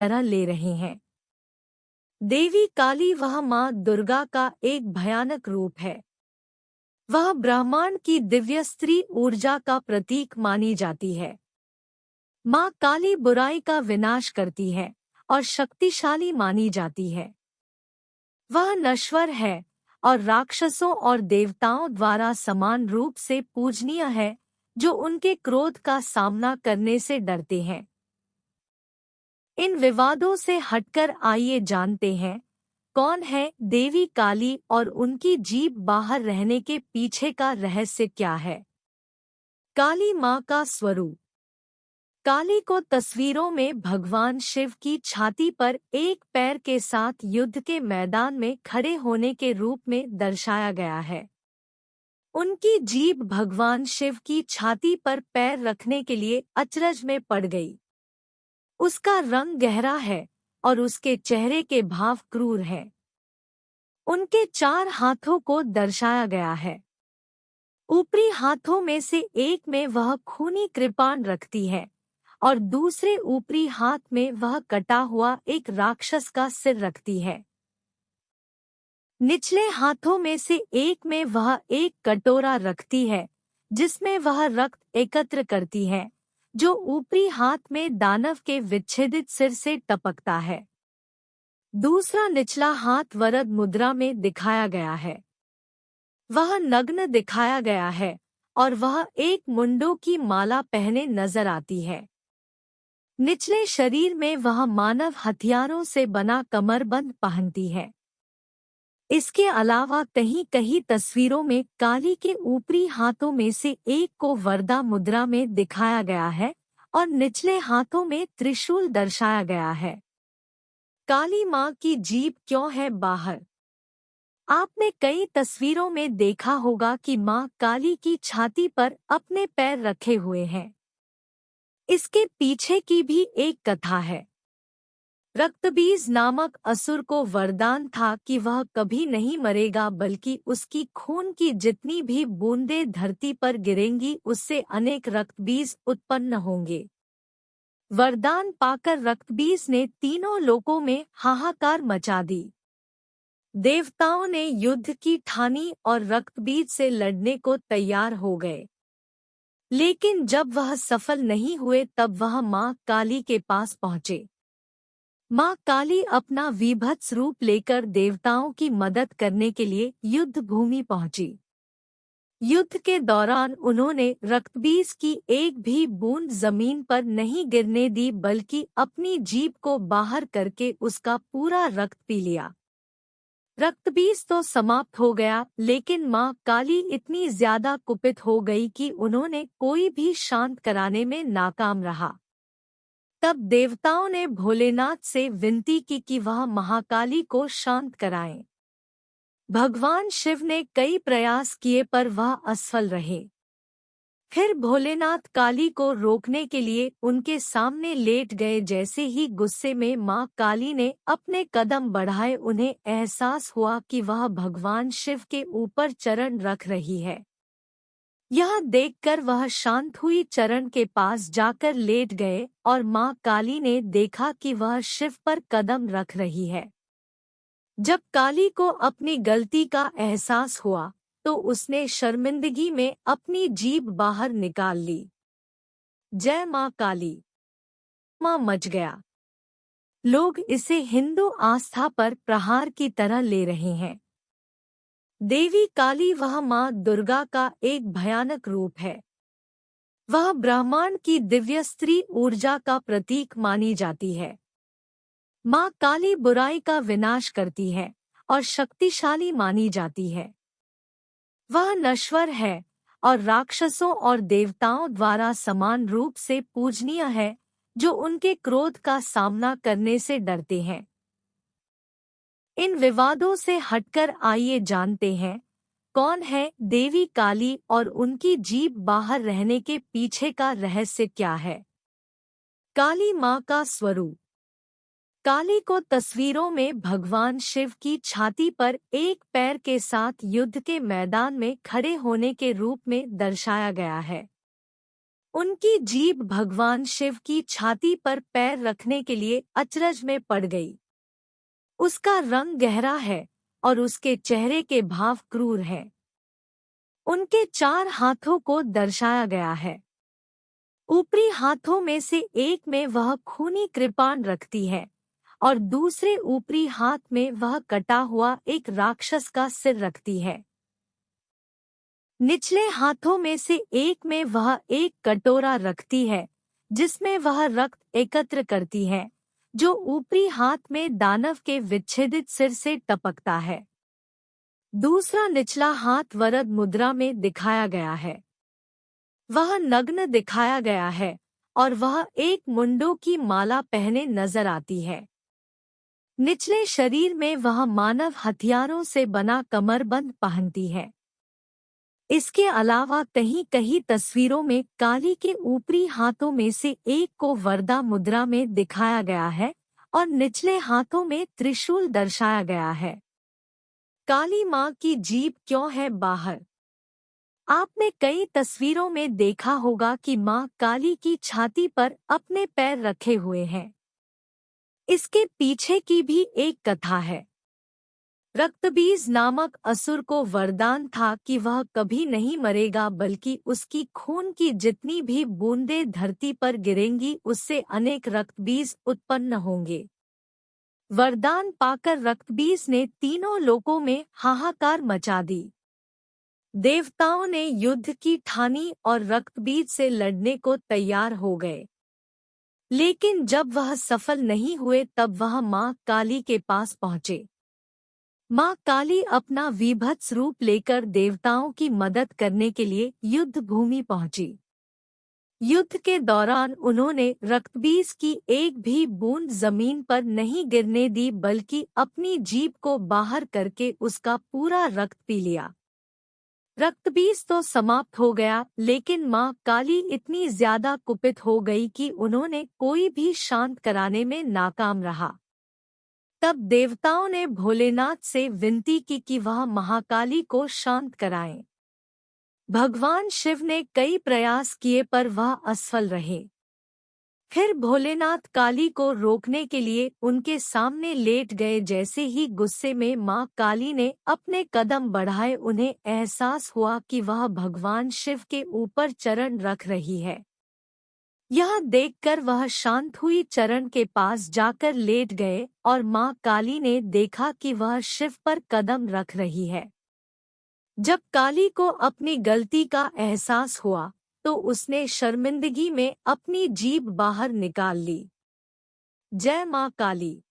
तरह ले रहे हैं। देवी काली वह माँ दुर्गा का एक भयानक रूप है। वह ब्रह्मांड की दिव्य स्त्री ऊर्जा का प्रतीक मानी जाती है। माँ काली बुराई का विनाश करती है और शक्तिशाली मानी जाती है। वह नश्वर है और राक्षसों और देवताओं द्वारा समान रूप से पूजनीय है, जो उनके क्रोध का सामना करने से डरते हैं। इन विवादों से हटकर आइए जानते हैं कौन है देवी काली और उनकी जीभ बाहर रहने के पीछे का रहस्य क्या है। काली माँ का स्वरूप। काली को तस्वीरों में भगवान शिव की छाती पर एक पैर के साथ युद्ध के मैदान में खड़े होने के रूप में दर्शाया गया है। उनकी जीभ भगवान शिव की छाती पर पैर रखने के लिए अचरज में पड़ गई। उसका रंग गहरा है और उसके चेहरे के भाव क्रूर हैं। उनके 4 हाथों को दर्शाया गया है। ऊपरी हाथों में से एक में वह खूनी कृपाण रखती है और दूसरे ऊपरी हाथ में वह कटा हुआ एक राक्षस का सिर रखती है। निचले हाथों में से एक में वह एक कटोरा रखती है जिसमें वह रक्त एकत्र करती है, जो ऊपरी हाथ में दानव के विच्छेदित सिर से टपकता है। दूसरा निचला हाथ वरद मुद्रा में दिखाया गया है। वह नग्न दिखाया गया है और वह एक मुंडों की माला पहने नजर आती है। निचले शरीर में वह मानव हथियारों से बना कमरबंद पहनती है। इसके अलावा कहीं कहीं तस्वीरों में काली के ऊपरी हाथों में से एक को वरदा मुद्रा में दिखाया गया है और निचले हाथों में त्रिशूल दर्शाया गया है। काली माँ की जीभ क्यों है बाहर? आपने कई तस्वीरों में देखा होगा कि माँ काली की छाती पर अपने पैर रखे हुए हैं। इसके पीछे की भी एक कथा है। रक्तबीज नामक असुर को वरदान था कि वह कभी नहीं मरेगा, बल्कि उसकी खून की जितनी भी बूंदें धरती पर गिरेंगी उससे अनेक रक्तबीज उत्पन्न होंगे। वरदान पाकर रक्तबीज ने तीनों लोकों में हाहाकार मचा दी। देवताओं ने युद्ध की ठानी और रक्तबीज से लड़ने को तैयार हो गए। लेकिन जब वह सफल नहीं हुए तब वह माँ काली के पास पहुँचे। माँ काली अपना विभत्स रूप लेकर देवताओं की मदद करने के लिए युद्ध भूमि पहुंची। युद्ध के दौरान उन्होंने रक्तबीज की एक भी बूंद जमीन पर नहीं गिरने दी, बल्कि अपनी जीभ को बाहर करके उसका पूरा रक्त पी लिया। रक्तबीज तो समाप्त हो गया, लेकिन माँ काली इतनी ज्यादा कुपित हो गई कि उन्होंने कोई भी शांत कराने में नाकाम रहा। तब देवताओं ने भोलेनाथ से विनती की कि वह महाकाली को शांत कराएं। भगवान शिव ने कई प्रयास किए पर वह असफल रहे। फिर भोलेनाथ काली को रोकने के लिए उनके सामने लेट गए। जैसे ही गुस्से में माँ काली ने अपने कदम बढ़ाए, उन्हें एहसास हुआ कि वह भगवान शिव के ऊपर चरण रख रही है। यह देखकर वह शांत हुई चरण के पास जाकर लेट गए और माँ काली ने देखा कि वह शिव पर कदम रख रही है। जब काली को अपनी गलती का एहसास हुआ तो उसने शर्मिंदगी में अपनी जीभ बाहर निकाल ली। जय माँ काली। माँ मच गया। लोग इसे हिंदू आस्था पर प्रहार की तरह ले रहे हैं। देवी काली वह माँ दुर्गा का एक भयानक रूप है। वह ब्रह्मांड की दिव्य स्त्री ऊर्जा का प्रतीक मानी जाती है। माँ काली बुराई का विनाश करती है और शक्तिशाली मानी जाती है। वह नश्वर है और राक्षसों और देवताओं द्वारा समान रूप से पूजनीय है, जो उनके क्रोध का सामना करने से डरते हैं। इन विवादों से हटकर आइए जानते हैं कौन है देवी काली और उनकी जीभ बाहर रहने के पीछे का रहस्य क्या है। काली माँ का स्वरूप। काली को तस्वीरों में भगवान शिव की छाती पर एक पैर के साथ युद्ध के मैदान में खड़े होने के रूप में दर्शाया गया है। उनकी जीभ भगवान शिव की छाती पर पैर रखने के लिए अचरज में पड़ गई। उसका रंग गहरा है और उसके चेहरे के भाव क्रूर हैं। उनके 4 हाथों को दर्शाया गया है। ऊपरी हाथों में से एक में वह खूनी कृपाण रखती है और दूसरे ऊपरी हाथ में वह कटा हुआ एक राक्षस का सिर रखती है। निचले हाथों में से एक में वह एक कटोरा रखती है जिसमें वह रक्त एकत्र करती है, जो ऊपरी हाथ में दानव के विच्छेदित सिर से टपकता है। दूसरा निचला हाथ वरद मुद्रा में दिखाया गया है। वह नग्न दिखाया गया है और वह एक मुंडों की माला पहने नजर आती है। निचले शरीर में वह मानव हथियारों से बना कमरबंद पहनती है। इसके अलावा कहीं कहीं तस्वीरों में काली के ऊपरी हाथों में से एक को वरदा मुद्रा में दिखाया गया है और निचले हाथों में त्रिशूल दर्शाया गया है। काली माँ की जीभ क्यों है बाहर? आपने कई तस्वीरों में देखा होगा कि माँ काली की छाती पर अपने पैर रखे हुए हैं। इसके पीछे की भी एक कथा है। रक्तबीज नामक असुर को वरदान था कि वह कभी नहीं मरेगा, बल्कि उसकी खून की जितनी भी बूंदें धरती पर गिरेंगी उससे अनेक रक्तबीज उत्पन्न होंगे। वरदान पाकर रक्तबीज ने तीनों लोकों में हाहाकार मचा दी। देवताओं ने युद्ध की ठानी और रक्तबीज से लड़ने को तैयार हो गए। लेकिन जब वह सफल नहीं हुए तब वह माँ काली के पास पहुँचे। माँ काली अपना विभत्स रूप लेकर देवताओं की मदद करने के लिए युद्ध भूमि पहुंची। युद्ध के दौरान उन्होंने रक्तबीज की एक भी बूंद जमीन पर नहीं गिरने दी, बल्कि अपनी जीभ को बाहर करके उसका पूरा रक्त पी लिया। रक्तबीज तो समाप्त हो गया, लेकिन माँ काली इतनी ज्यादा कुपित हो गई कि उन्होंने कोई भी शांत कराने में नाकाम रहा। तब देवताओं ने भोलेनाथ से विनती की कि वह महाकाली को शांत कराएं। भगवान शिव ने कई प्रयास किए पर वह असफल रहे। फिर भोलेनाथ काली को रोकने के लिए उनके सामने लेट गए। जैसे ही गुस्से में माँ काली ने अपने कदम बढ़ाए, उन्हें एहसास हुआ कि वह भगवान शिव के ऊपर चरण रख रही है। यह देखकर वह शांत हुई चरण के पास जाकर लेट गए और माँ काली ने देखा कि वह शिव पर कदम रख रही है। जब काली को अपनी गलती का एहसास हुआ तो उसने शर्मिंदगी में अपनी जीभ बाहर निकाल ली। जय माँ काली।